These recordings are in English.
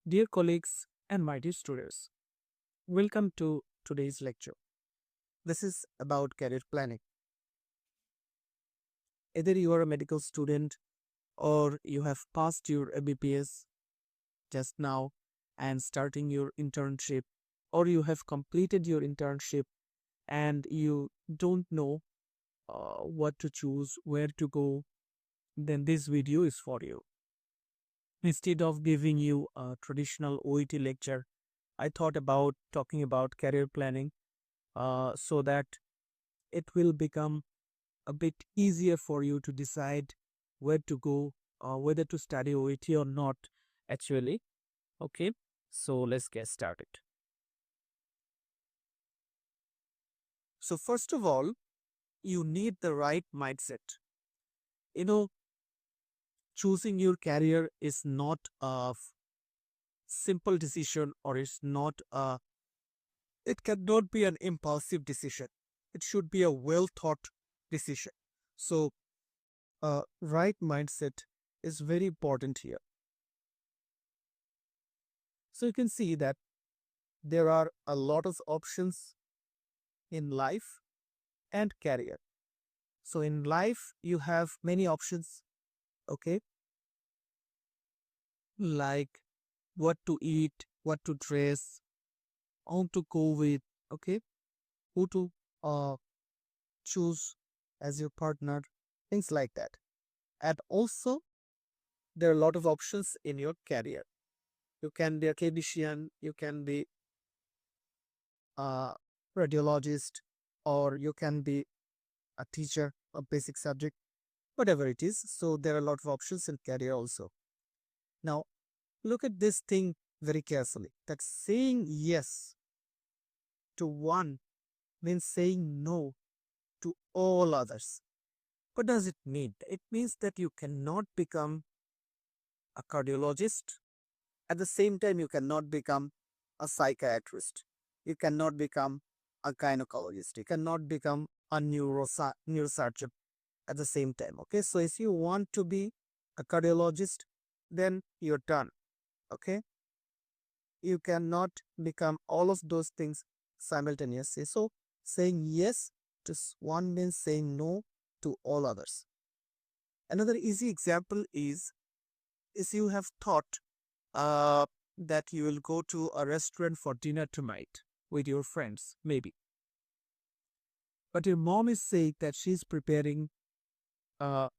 Dear colleagues and my dear students, welcome to today's lecture. This is about career planning. Either you are a medical student or you have passed your MBBS just now and starting your internship, or you have completed your internship and you don't know what to choose, where to go, then this video is for you. Instead of giving you a traditional OET lecture, I thought about talking about career planning so that it will become a bit easier for you to decide where to go, whether to study OET or not, actually. Okay, so let's get started. So, first of all, you need the right mindset. You know, choosing your career is not a simple decision, or it's not a, it cannot be an impulsive decision. It should be a well thought decision. So, right mindset is very important here. So, you can see that there are a lot of options in life and career. So, in life, you have many options, okay, like what to eat, what to dress, on to go with, okay, who to uh, choose as your partner, things like that. And also, there are a lot of options in your career. You can be a clinician, you can be a radiologist, or you can be a teacher, a basic subject, whatever it is. So there are a lot of options in career also. Now, look at this thing very carefully, that saying yes to one means saying no to all others. What does it mean? It means that you cannot become a cardiologist. At the same time, you cannot become a psychiatrist. You cannot become a gynecologist. You cannot become a neurosurgeon at the same time. Okay, so if you want to be a cardiologist, then you're done. Okay, you cannot become all of those things simultaneously. So saying yes to one means saying no to all others. Another easy example is you have thought uh, that you will go to a restaurant for dinner tonight with your friends, maybe. But your mom is saying that she's preparing a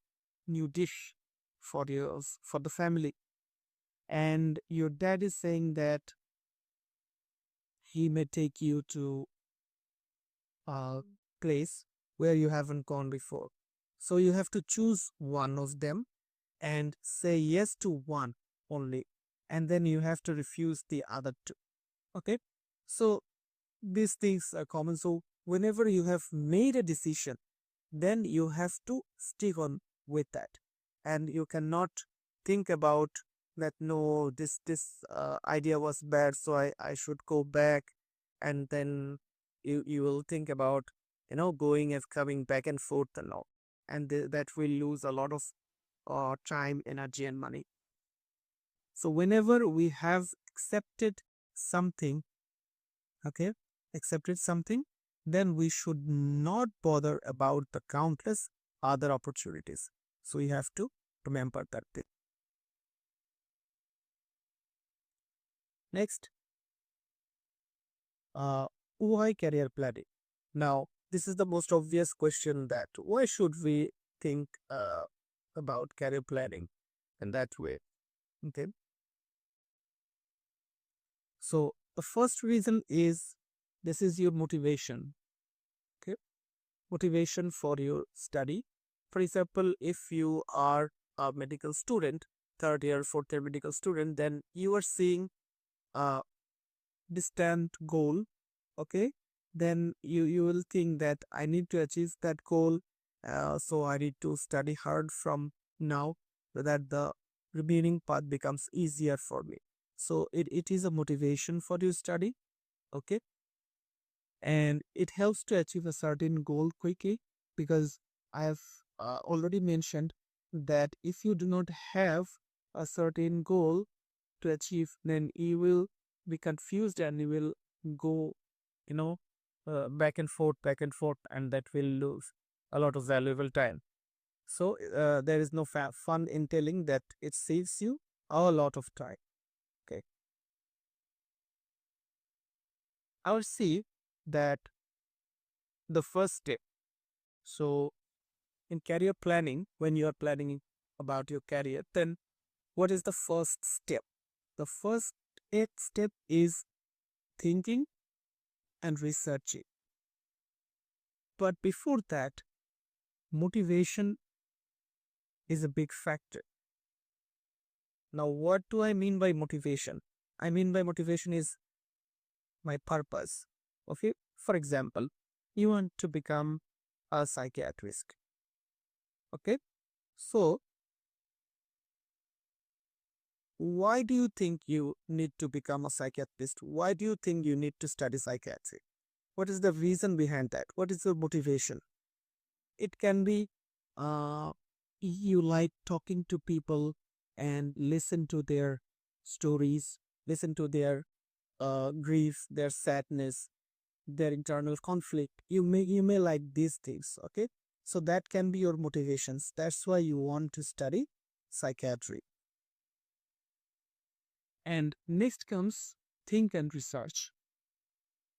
new dish for the family, and your dad is saying that he may take you to a place where you haven't gone before. So you have to choose one of them and say yes to one only, and then you have to refuse the other two. Okay, so these things are common. So whenever you have made a decision, then you have to stick on with that, and you cannot think about that, no, this idea was bad, so I should go back, and then you will think about going and coming back and forth and all, and that will lose a lot of time, energy, and money. So whenever we have accepted something, okay, accepted something, then we should not bother about the countless other opportunities. So we have to remember that thing. Next, uh, why career planning? Now, this is the most obvious question, that why should we think about career planning in that way? Okay. So the first reason is this is your motivation. Okay. Motivation for your study. For example, if you are a medical student, third year, fourth year medical student, then you are seeing a distant goal. Okay, then you will think that I need to achieve that goal, so I need to study hard from now, so that the remaining path becomes easier for me. So it is a motivation for your study. Okay, and it helps to achieve a certain goal quickly, because I have already mentioned that if you do not have a certain goal to achieve, then you will be confused and you will go, you know, back and forth, and that will lose a lot of valuable time. So there is no fun in telling that it saves you a lot of time. Okay. I will see that the first step. So in career planning, when you are planning about your career, then what is the first step? The first step is thinking and researching. But before that, motivation is a big factor. Now, what do I mean by motivation? I mean by motivation is my purpose. Okay, for example, you want to become a psychiatrist. Okay, so why do you think you need to become a psychiatrist? Why do you think you need to study psychiatry? What is the reason behind that? What is the motivation? It can be you like talking to people and listen to their stories, listen to their grief, their sadness, their internal conflict. You may like these things. Okay, so that can be your motivations. That's why you want to study psychiatry. And next comes think and research.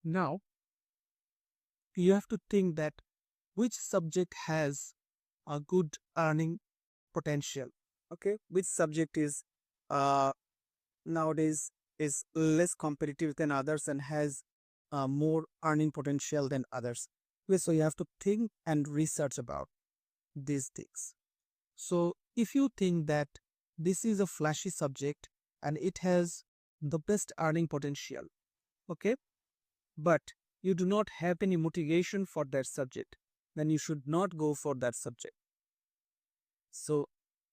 Now you have to think that which subject has a good earning potential. Okay, which subject is uh, nowadays is less competitive than others and has more earning potential than others. Okay, so you have to think and research about these things. So if you think that this is a flashy subject and it has the best earning potential, okay, but you do not have any motivation for that subject, then you should not go for that subject. So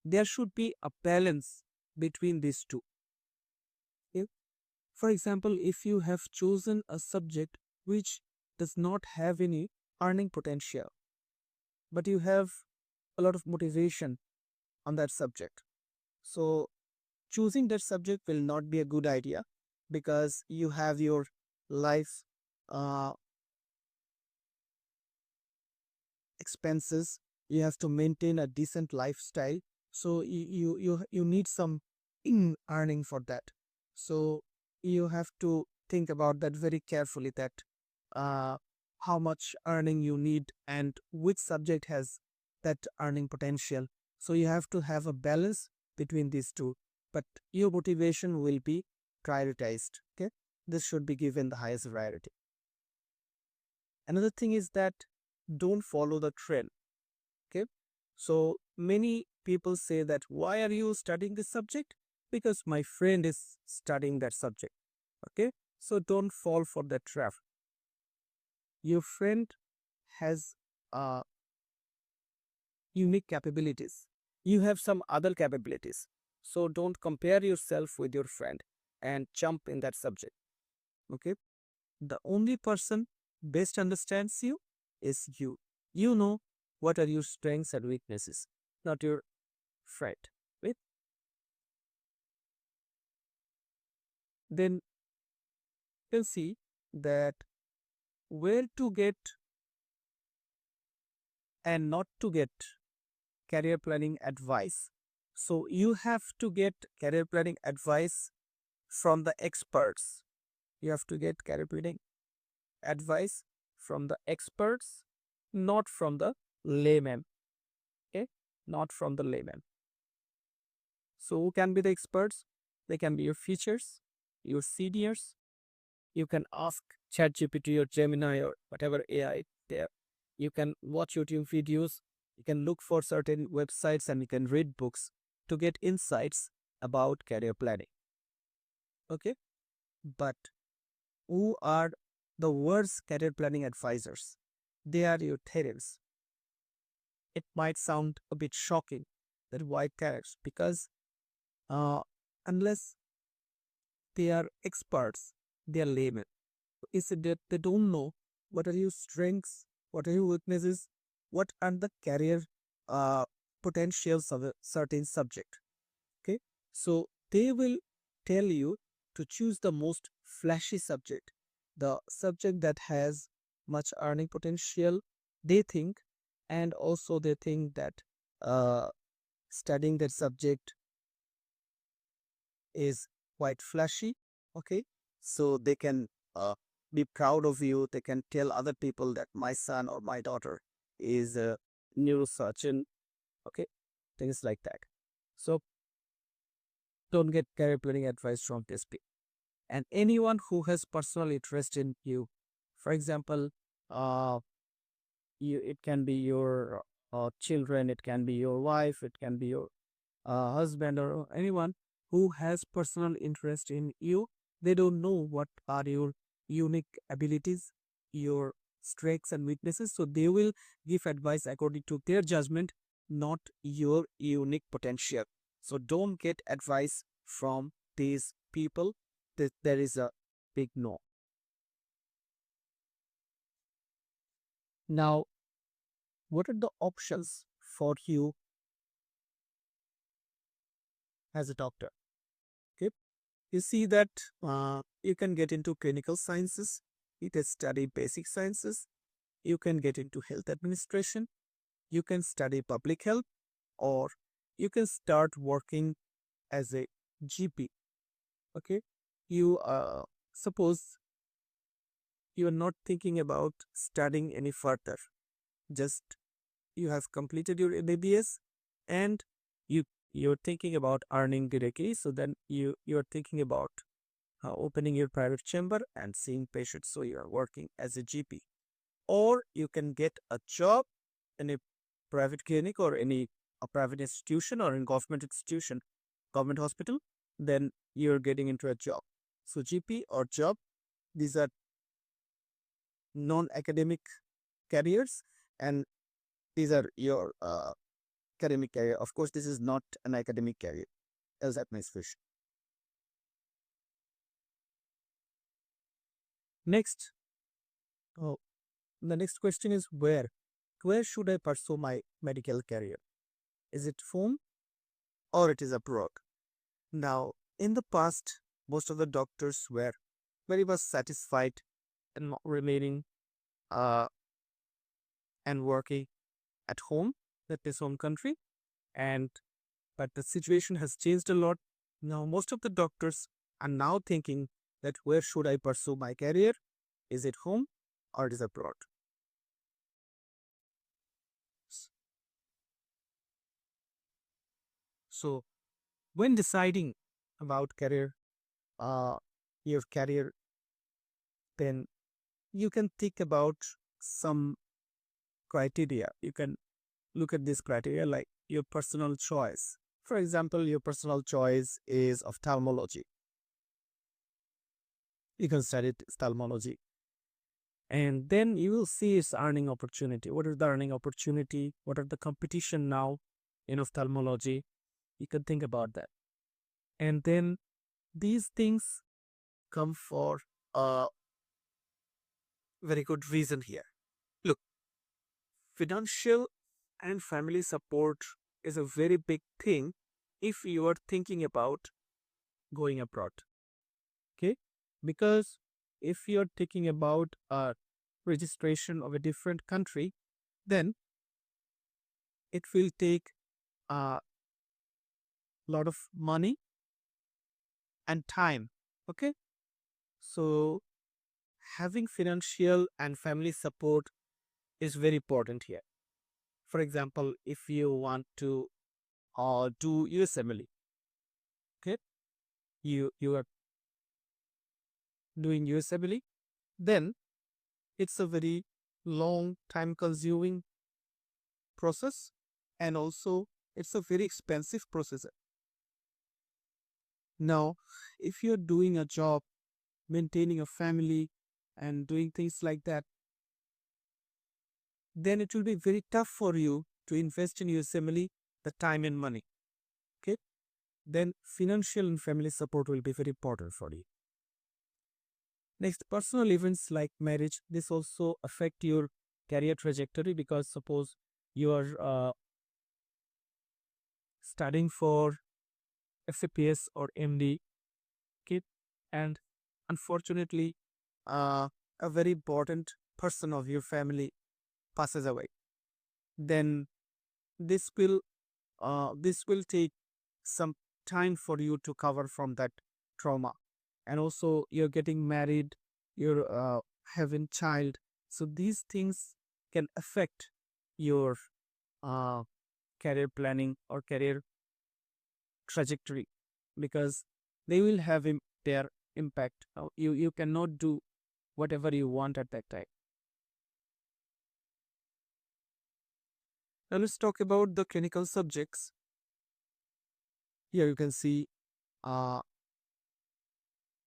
there should be a balance between these two. Okay? For example, if you have chosen a subject which does not have any earning potential, but you have a lot of motivation on that subject, so choosing that subject will not be a good idea, because you have your life uh, expenses. You have to maintain a decent lifestyle, so you need some earning for that. So you have to think about that very carefully, that uh, how much earning you need and which subject has that earning potential. So you have to have a balance between these two, but your motivation will be prioritized. Okay, this should be given the highest priority. Another thing is that don't follow the trend. Okay, so many people say that, why are you studying this subject? Because my friend is studying that subject. Okay, so don't fall for that trap. Your friend has unique capabilities. You have some other capabilities. So don't compare yourself with your friend and jump in that subject. Okay, the only person best understands you is you. You know what are your strengths and weaknesses, not your friend. Right? Then you can see that where to get and not to get career planning advice. So you have to get career planning advice from the experts. You have to get career planning advice from the experts, not from the layman. Okay, not from the layman. So who can be the experts? They can be your features, your seniors. You can ask ChatGPT or Gemini or whatever AI there. You can watch YouTube videos. You can look for certain websites and you can read books to get insights about career planning. Okay, but who are the worst career planning advisors? They are your therapists. It might sound a bit shocking that why therapists, because uh, unless they are experts, they are laymen. Is it that they don't know what are your strengths, what are your weaknesses, what are the career uh, potentials of a certain subject. Okay, so they will tell you to choose the most flashy subject, the subject that has much earning potential, they think, and also they think that uh, studying that subject is quite flashy. Okay, so they can be proud of you. They can tell other people that my son or my daughter is a neurosurgeon. Okay, things like that. So don't get career planning advice from this people. And anyone who has personal interest in you, for example, uh, it can be your children, it can be your wife, it can be your husband, or anyone who has personal interest in you. They don't know what are your unique abilities, your strengths and weaknesses. So they will give advice according to their judgment, not your unique potential. So don't get advice from these people. There is a big no. Now, what are the options for you as a doctor? Okay, you see that you can get into clinical sciences, you can study basic sciences, you can get into health administration, you can study public health, or you can start working as a GP. Okay, you suppose you are not thinking about studying any further, just you have completed your MBBS and you you're thinking about earning directly. So then you're thinking about opening your private chamber and seeing patients. So you are working as a GP, or you can get a job in a private clinic or any a private institution or in government institution, government hospital. Then you're getting into a job. So GP or job, these are non-academic careers, and these are your academic career. Of course, this is not an academic career as administration. Next, oh, the next question is where? Where should I pursue my medical career? Is it home or it is abroad? Now, in the past, most of the doctors were very much satisfied and not remaining uh, and working at home, that is home country. And but the situation has changed a lot. Now, most of the doctors are now thinking that where should I pursue my career? Is it home or it is abroad? So, when deciding about career, uh, your career, then you can think about some criteria. You can look at this criteria like your personal choice. For example, your personal choice is ophthalmology. You can study ophthalmology. And then you will see its earning opportunity. What is the earning opportunity? What are the competition now in ophthalmology? You can think about that. And then these things come for a very good reason here. Look, financial and family support is a very big thing if you are thinking about going abroad. Okay, because if you're thinking about a registration of a different country, then it will take a lot of money and time. Okay, so having financial and family support is very important here. For example, if you want to do USMLE, okay, you are doing USMLE, then it's a very long time consuming process, and also it's a very expensive process. Now, if you're doing a job, maintaining a family and doing things like that, then it will be very tough for you to invest in your family the time and money. Okay, then financial and family support will be very important for you. Next, personal events like marriage, this also affect your career trajectory, because suppose you are studying for FAPS or MD, and unfortunately, a very important person of your family passes away, then this will this will take some time for you to cover from that trauma. And also you're getting married, you're having child, so these things can affect your uh, career planning or career trajectory, because they will have their impact. You cannot do whatever you want at that time. Now let's talk about the clinical subjects. Here you can see uh,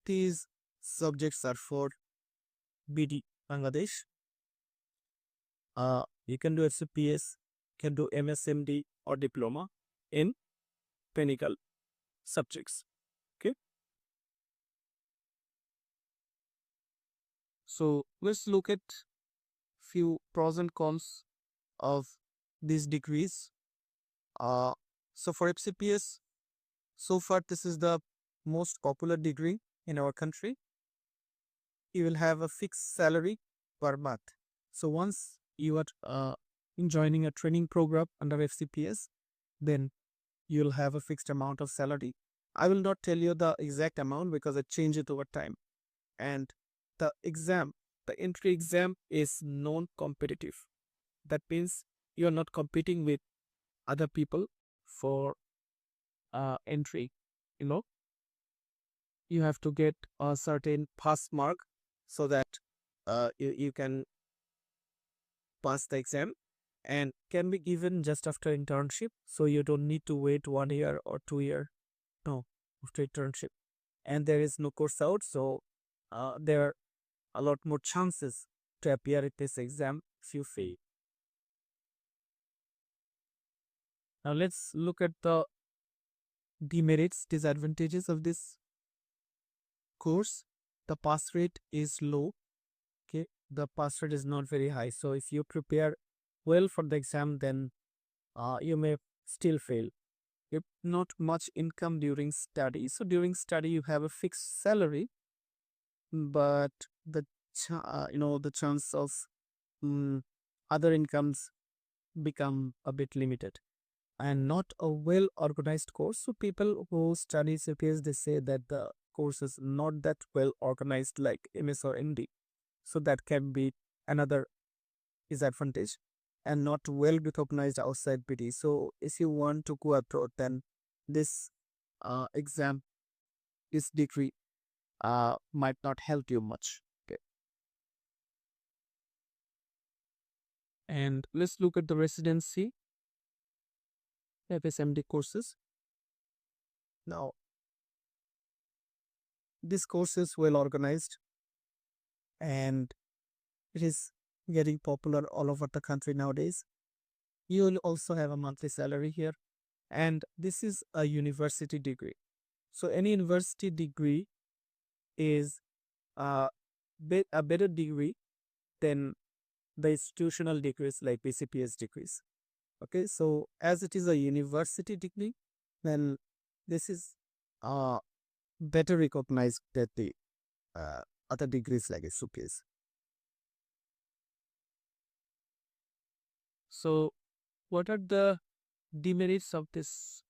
these subjects are for BD Bangladesh. You can do FCPS, can do MSMD or diploma in clinical subjects. Okay. So let's look at few pros and cons of these degrees. So for FCPS, so far this is the most popular degree in our country. You will have a fixed salary per month. So once you are in joining a training program under FCPS, then you'll have a fixed amount of salary. I will not tell you the exact amount because it changes over time. And the exam, the entry exam is non-competitive. That means you're not competing with other people for entry. You know, you have to get a certain pass mark so that you can pass the exam, and can be given just after internship. So you don't need to wait 1 year or 2 year. No, after internship. And there is no course out. So there are a lot more chances to appear at this exam if you fail. Now let's look at the demerits, disadvantages of this course. The pass rate is low. Okay, the pass rate is not very high. So if you prepare well for the exam, then you may still fail. You have not much income during study. So during study, you have a fixed salary, but the the chance of other incomes become a bit limited, and not a well organized course. So people who study CPS, they say that the course is not that well organized like MS or MD. So that can be another disadvantage, and not well recognized outside PD. So if you want to go abroad, then this exam, this degree might not help you much. Okay. And let's look at the residency FSMD courses. Now, this course is well organized, and it is getting popular all over the country nowadays. You will also have a monthly salary here, and this is a university degree. So any university degree is a better degree than the institutional degrees like BCPS degrees. Okay, so as it is a university degree, then this is better recognized than the other degrees like SUPS. So what are the demerits of this?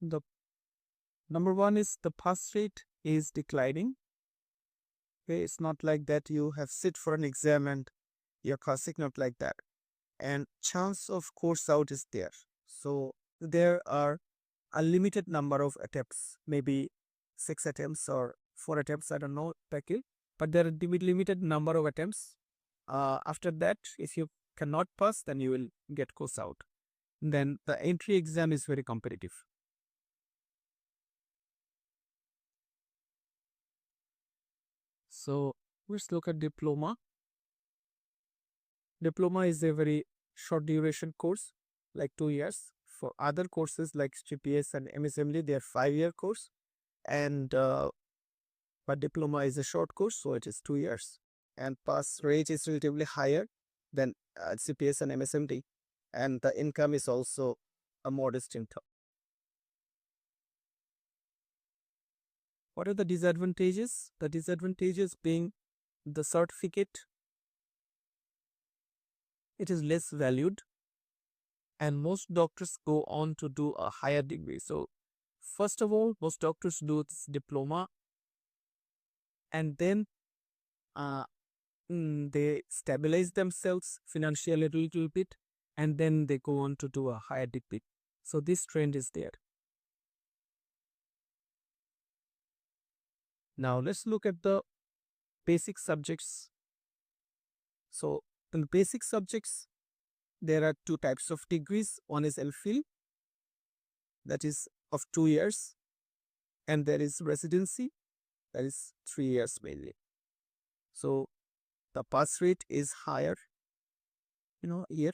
The number one is the pass rate is declining. Okay, it's not like that you have sit for an exam and you're passing, not like that. And chance of course out is there. So there are a limited number of attempts, maybe 6 attempts or 4 attempts, I don't know, Takil, but there are limited number of attempts. After that, if you cannot pass, then you will get course out. Then the entry exam is very competitive. So let's look at diploma. Diploma is a very short duration course, like 2 years. For other courses like GPS and MSMD, they are 5-year course, and but diploma is a short course, so it is 2 years, and pass rate is relatively higher than CPS and MSMD, and the income is also a modest income. What are the disadvantages? The disadvantages being the certificate, it is less valued, and most doctors go on to do a higher degree. So, first of all, most doctors do this diploma, and then uh, they stabilize themselves financially a little bit, and then they go on to do a higher degree. So, this trend is there. Now, let's look at the basic subjects. So, in the basic subjects, there are two types of degrees. One is LPhil, that is of 2 years, and there is residency, that is 3 years mainly. So, the pass rate is higher, here,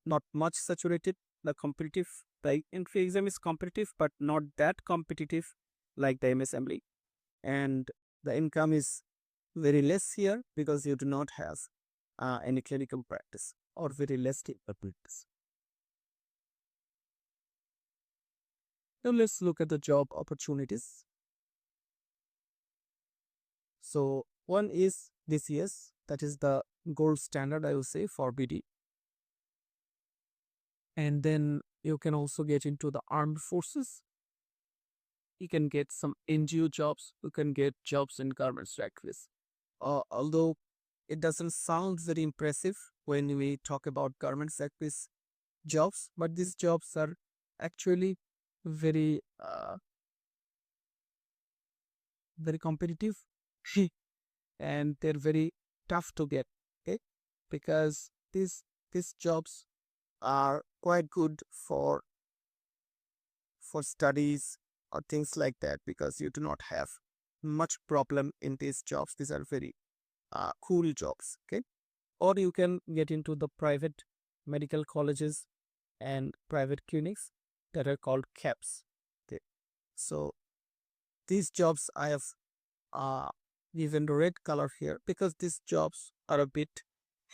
not much saturated. The competitive, the entry exam is competitive, but not that competitive like the MSMLE. And the income is very less here because you do not have any clinical practice or very less clinical practice. Now let's look at the job opportunities. So one is BCS, that is the gold standard, I will say, for BD. And then you can also get into the armed forces. You can get some NGO jobs. You can get jobs in government sectors. Although it doesn't sound very impressive when we talk about government sectors jobs, but these jobs are actually very very competitive and they're very tough to get. Okay, because these jobs are quite good for studies or things like that, because you do not have much problem in these jobs. These are very cool jobs. Okay, or you can get into the private medical colleges and private clinics that are called CAPS. Okay, so these jobs I have given the red color here because these jobs are a bit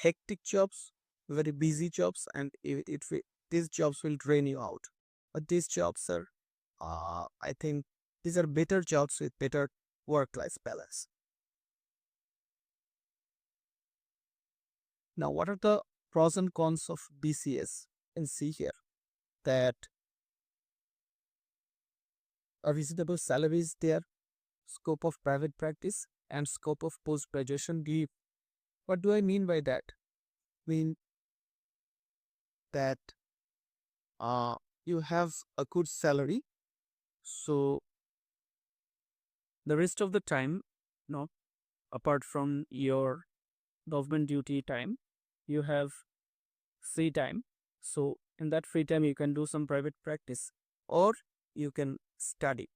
hectic jobs, very busy jobs, and these jobs will drain you out. But these jobs are, I think, these are better jobs with better work-life balance. Now, what are the pros and cons of BCS? You can see here that a reasonable salary is there, scope of private practice, and scope of post-graduation leave. What do I mean by that? I mean that you have a good salary, so the rest of the time, no, apart from your government duty time, you have free time. So in that free time, you can do some private practice or you can study.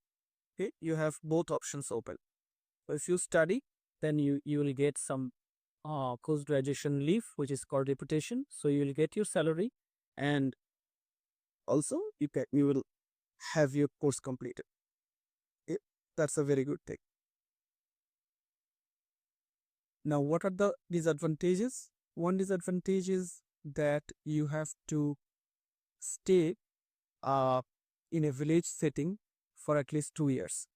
Okay, you have both options open. So if you study, then you will get some post graduation leave, which is called reputation. So you will get your salary, and also you will have your course completed. Okay, that's a very good thing. Now, what are the disadvantages? One disadvantage is that you have to stay in a village setting for at least 2 years.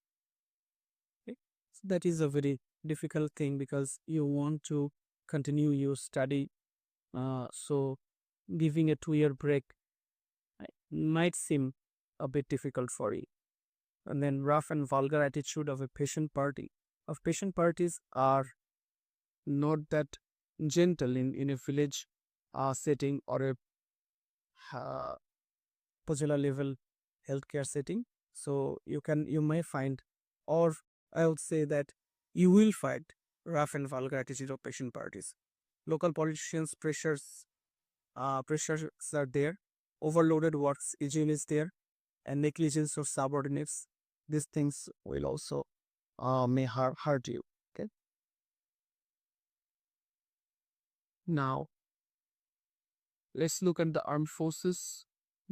Okay? So that is a very difficult thing because you want to continue your study. So giving a 2 year break might seem a bit difficult for you. And then rough and vulgar attitude of a patient party. Of patient parties are not that gentle in a village setting or a Upazila level healthcare setting. So you may find, or I would say that you will find rough and vulgar attitude of patient parties. Local politicians pressures are there. Overloaded works schedule is there, and negligence of subordinates. These things will also may hurt you. Okay. Now let's look at the armed forces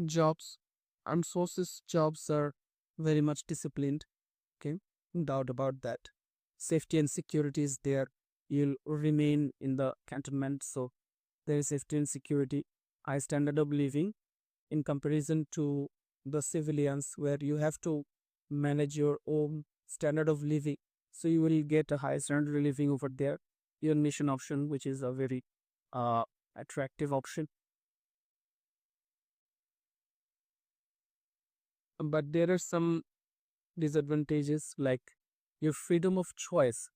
jobs. Armed forces jobs are very much disciplined. Okay, no doubt about that. Safety and security is there. You'll remain in the cantonment, so there is safety and security, high standard of living in comparison to the civilians, where you have to manage your own standard of living. So you will get a high standard of living over there. Your nation option, which is a very attractive option. But there are some disadvantages, like your freedom of choice.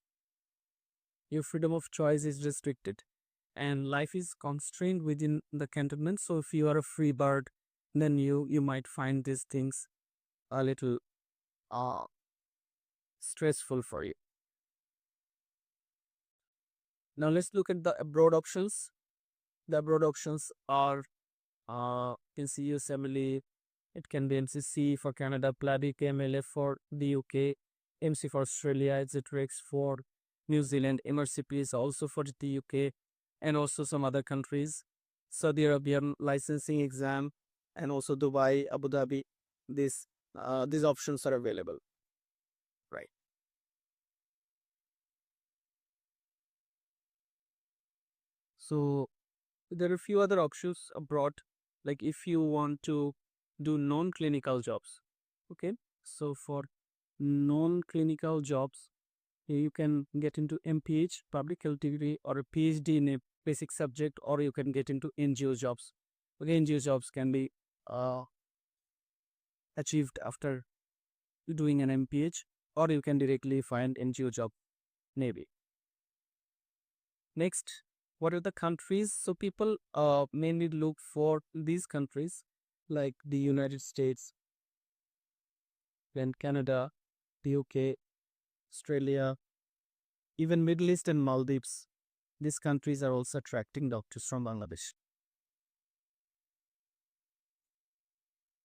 Your freedom of choice is restricted, and life is constrained within the cantonment. So if you are a free bird, then you might find these things a little uh, stressful for you. Now let's look at the abroad options. The abroad options are NC USMLE, it can be MCC for Canada, PLABI, KMLF for the UK, MC for Australia, etc. for New Zealand, MRCP is also for the UK, and also some other countries. Saudi Arabian licensing exam, and also Dubai, Abu Dhabi. These options are available, right? So there are a few other options abroad, like if you want to do non-clinical jobs. Okay, so for non-clinical jobs, you can get into MPH, public health degree, or a PhD in a basic subject, or you can get into NGO jobs. Okay, NGO jobs can be uh, achieved after doing an MPH, or you can directly find NGO job, maybe. Next, what are the countries? So people mainly look for these countries like the United States, then Canada, the UK, Australia, even Middle East and Maldives. These countries are also attracting doctors from Bangladesh.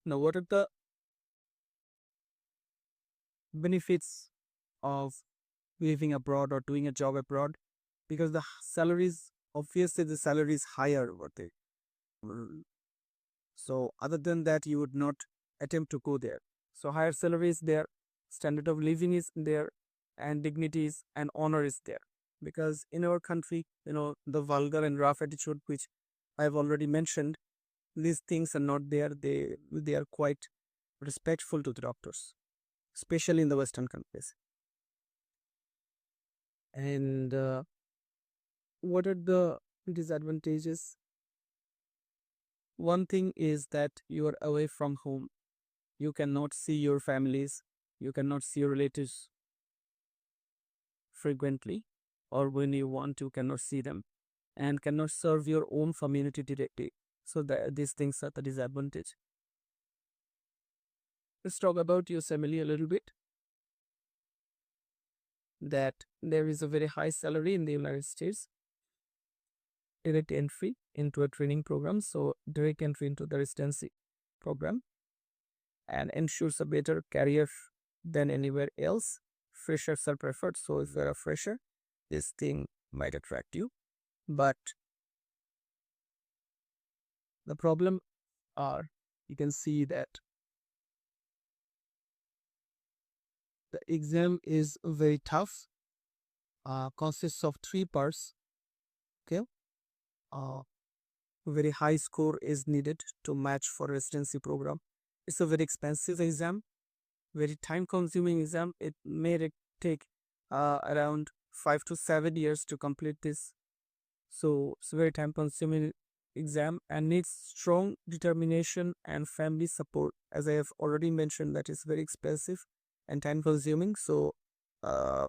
Now, what are the benefits of living abroad or doing a job abroad? Because the salaries, obviously, the salary is higher over there. So, other than that, you would not attempt to go there. So, higher salary is there, standard of living is there, and dignities and honor is there. Because in our country, the vulgar and rough attitude, which I've already mentioned, these things are not there. They are quite respectful to the doctors, especially in the Western countries. And what are the disadvantages? One thing is that you are away from home. You cannot see your families. You cannot see your relatives frequently, or when you want to, cannot see them, and cannot serve your own community directly. So these things are the disadvantage. Let's talk about USMLE a little bit. That there is a very high salary in the United States. Direct entry into a training program, so direct entry into the residency program, and ensures a better career than anywhere else. Freshers are preferred, so if you're a fresher, this thing might attract you. But the problem are, you can see that the exam is very tough, consists of 3 parts. Okay, very high score is needed to match for residency program. It's a very expensive exam, very time consuming exam. It may take around 5 to 7 years to complete this. So it's a very time consuming exam and needs strong determination and family support. As I have already mentioned, that is very expensive and time consuming. So uh,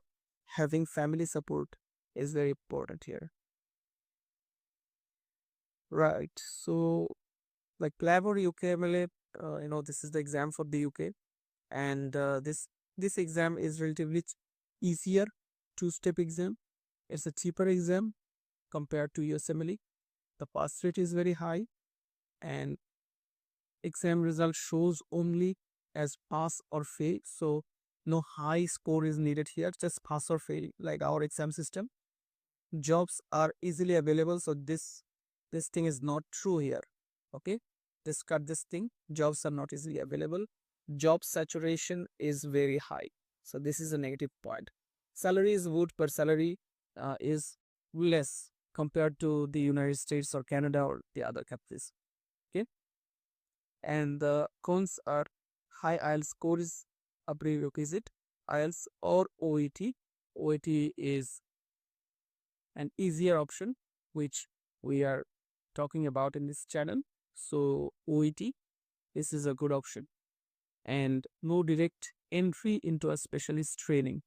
having family support is very important here. Right. So like PLAB or UKMLA, this is the exam for the UK, and this exam is relatively easier, two-step exam. It's a cheaper exam compared to USMLE. The pass rate is very high, and exam result shows only as pass or fail. So no high score is needed here, just pass or fail, like our exam system. Jobs are easily available, so this thing is not true here. Okay, discard this thing. Jobs are not easily available. Job saturation is very high, so this is a negative point. Salary is good, but salary is less compared to the United States or Canada or the other countries. Okay, and the cons are high IELTS score is a prerequisite. IELTS or OET. OET is an easier option, which we are talking about in this channel. So OET, this is a good option. And no direct entry into a specialist training.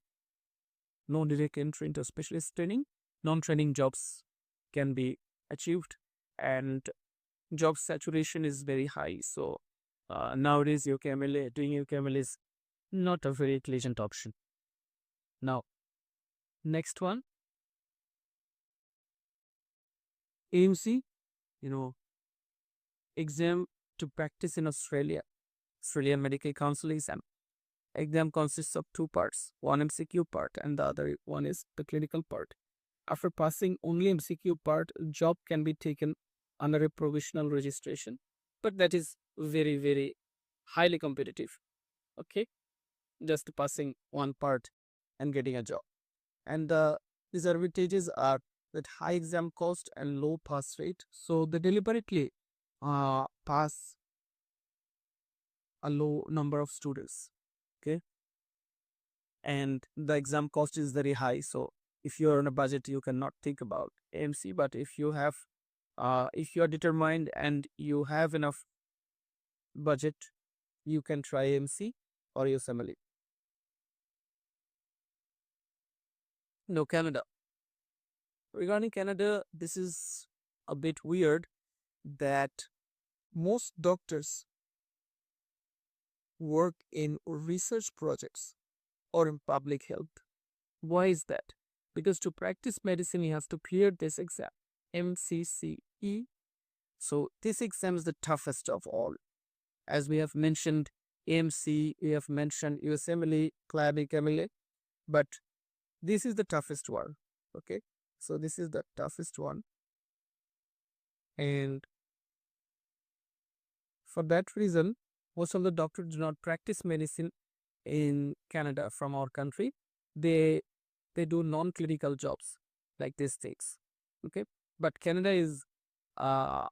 No direct entry into a specialist training. Non-training jobs can be achieved, and job saturation is very high. So nowadays UKMLA, doing UKMLA is not a very intelligent option. Now, next one, AMC, exam to practice in Australia. Australian Medical Council exam. Exam consists of two parts, one MCQ part and the other one is the clinical part. After passing only MCQ part, job can be taken under a provisional registration, but that is very, very highly competitive. Okay, just passing one part and getting a job. And the disadvantages are that high exam cost and low pass rate. So they deliberately pass a low number of students. Okay, and the exam cost is very high. So if you're on a budget, you cannot think about AMC. But if you are determined and you have enough budget, you can try AMC or USMLE. No, Canada. Regarding Canada, this is a bit weird that most doctors work in research projects or in public health. Why is that? Because to practice medicine, you have to clear this exam, MCCE. So this exam is the toughest of all. As we have mentioned AMC, we have mentioned USMLE, CLAB, UKMLE, but this is the toughest one. Okay, so this is the toughest one. And for that reason, most of the doctors do not practice medicine in Canada from our country. They do non-clinical jobs like these things. Okay, but Canada is a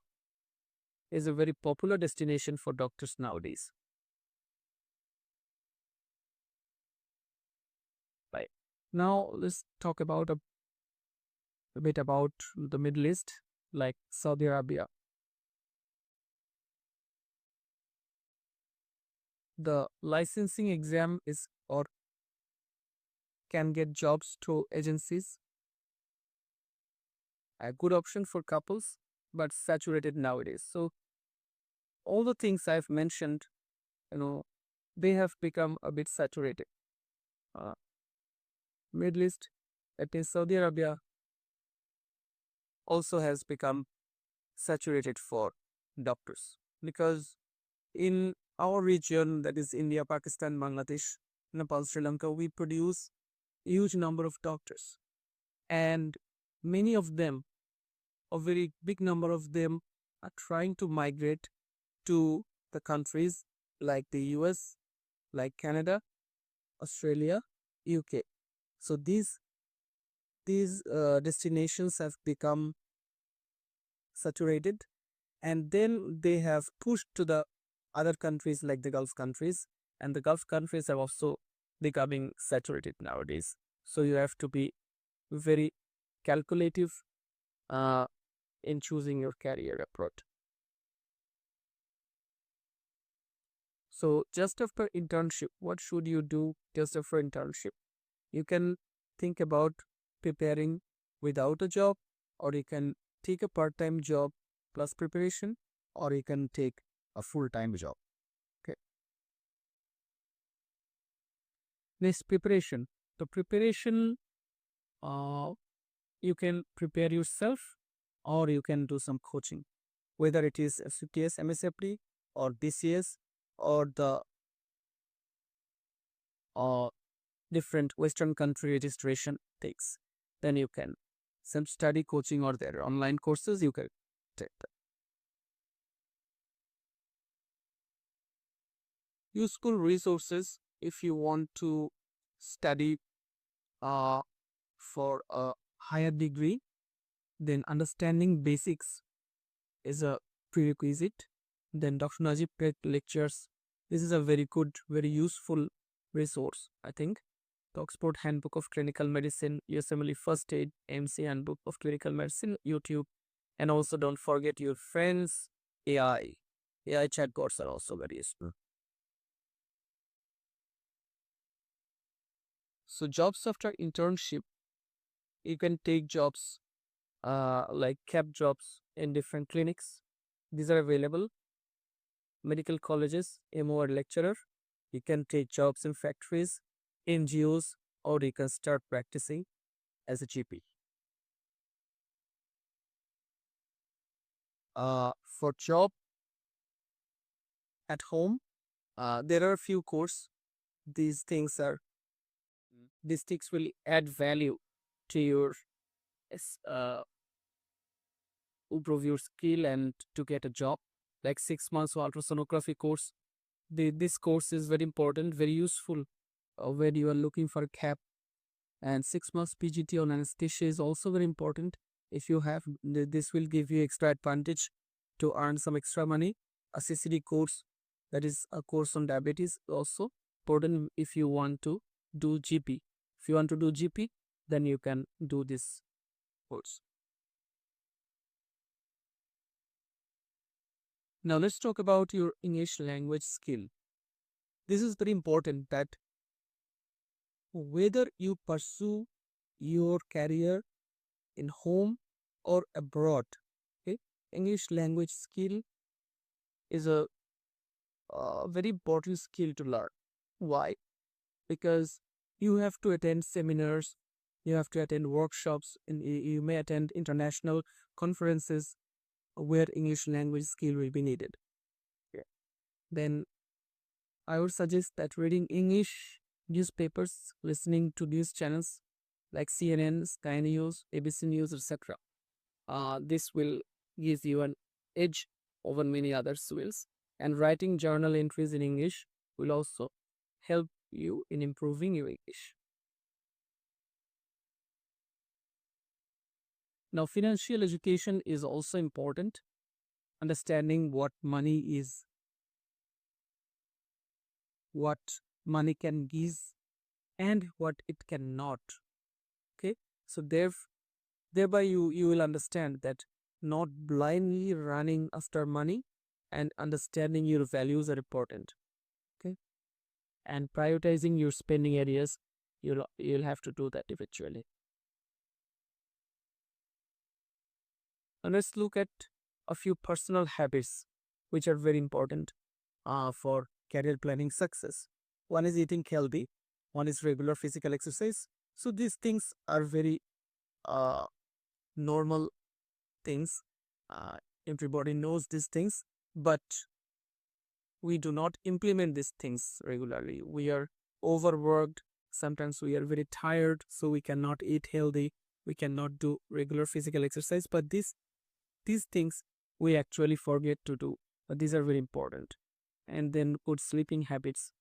very popular destination for doctors nowadays. Right. Now let's talk about a bit about the Middle East, like Saudi Arabia. The licensing exam is or can get jobs through agencies. A good option for couples, but saturated nowadays. So all the things I've mentioned, they have become a bit saturated. Middle East, that is Saudi Arabia, also has become saturated for doctors, because in our region, that is India, Pakistan, Bangladesh, Nepal, Sri Lanka, we produce a huge number of doctors, and many of them, a very big number of them, are trying to migrate to the countries like the US, like Canada, Australia, UK. So these destinations have become saturated, and then they have pushed to the other countries like the Gulf countries, and the Gulf countries are also becoming saturated nowadays. So you have to be very calculative in choosing your career approach. So just after internship, what should you do just after internship? You can think about preparing without a job, or you can take a part-time job plus preparation, or you can take a full-time job. Okay. Next, preparation. The preparation, you can prepare yourself, or you can do some coaching, whether it is FCTS, MSFD, or BCS, or the different Western country registration things. Then you can some study coaching or their online courses you can take them. Useful resources if you want to study for a higher degree, then understanding basics is a prerequisite. Then Dr. Najib Peck lectures. This is a very good, very useful resource, I think. the Oxford Handbook of Clinical Medicine, USMLE First Aid, MC Handbook of Clinical Medicine, YouTube, and also don't forget your friends, AI. AI chatbots are also very useful. So jobs after internship, you can take jobs like cab jobs in different clinics. These are available. Medical colleges, MO or lecturer. You can take jobs in factories, NGOs, or you can start practicing as a GP. For job at home, there are a few courses. These things will add value to your improve your skill and to get a job, like 6 months ultrasonography course. This course is very important, very useful when you are looking for a CAP. And 6 months PGT on anesthesia is also very important. If you have, this will give you extra advantage to earn some extra money. A CCD course, that is a course on diabetes, also important if you want to do GP. If you want to do GP, then you can do this course. Now let's talk about your English language skill. This is very important, that whether you pursue your career in home or abroad, okay, English language skill is a very important skill to learn. Why? Because you have to attend seminars, you have to attend workshops, and you may attend international conferences where English language skill will be needed. Yeah. Then I would suggest that reading English newspapers, listening to news channels like CNN, Sky News, ABC News, etc. This will give you an edge over many other skills. And writing journal entries in English will also help you in improving your English. Now, financial education is also important. Understanding what money is, what money can give, and what it cannot. Okay, so thereby you will understand that not blindly running after money and understanding your values are important. Okay, and prioritizing your spending areas, you'll have to do that eventually. And let's look at a few personal habits which are very important for career planning success. One is eating healthy, one is regular physical exercise. So these things are very normal things. Everybody knows these things, but we do not implement these things regularly. We are overworked. Sometimes we are very tired, so we cannot eat healthy. We cannot do regular physical exercise. But these things we actually forget to do. But these are very important. And then good sleeping habits,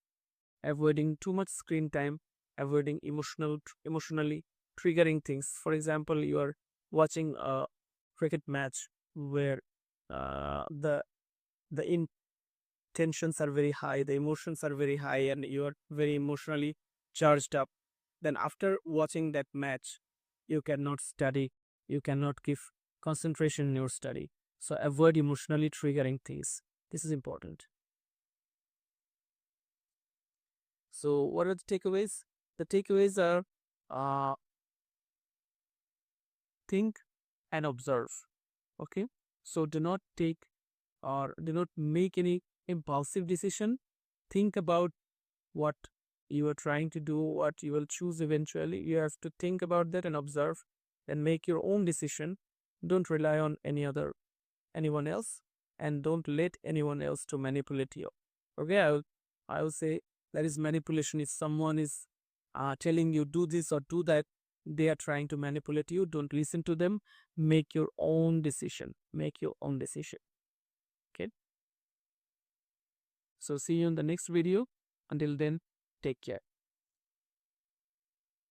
avoiding too much screen time, avoiding emotionally triggering things. For example, you are watching a cricket match where the intentions are very high, the emotions are very high, and you are very emotionally charged up. Then after watching that match, you cannot study, you cannot give concentration in your study. So avoid emotionally triggering things. This is important. So what are the takeaways? The takeaways are think and observe. Okay, so do not take or do not make any impulsive decision. Think about what you are trying to do, what you will choose eventually. You have to think about that and observe and make your own decision. Don't rely on anyone else, and don't let anyone else to manipulate you. Okay, I will say that is manipulation. If someone is telling you do this or do that, they are trying to manipulate you. Don't listen to them. Make your own decision. Make your own decision. Okay. So see you in the next video. Until then, take care.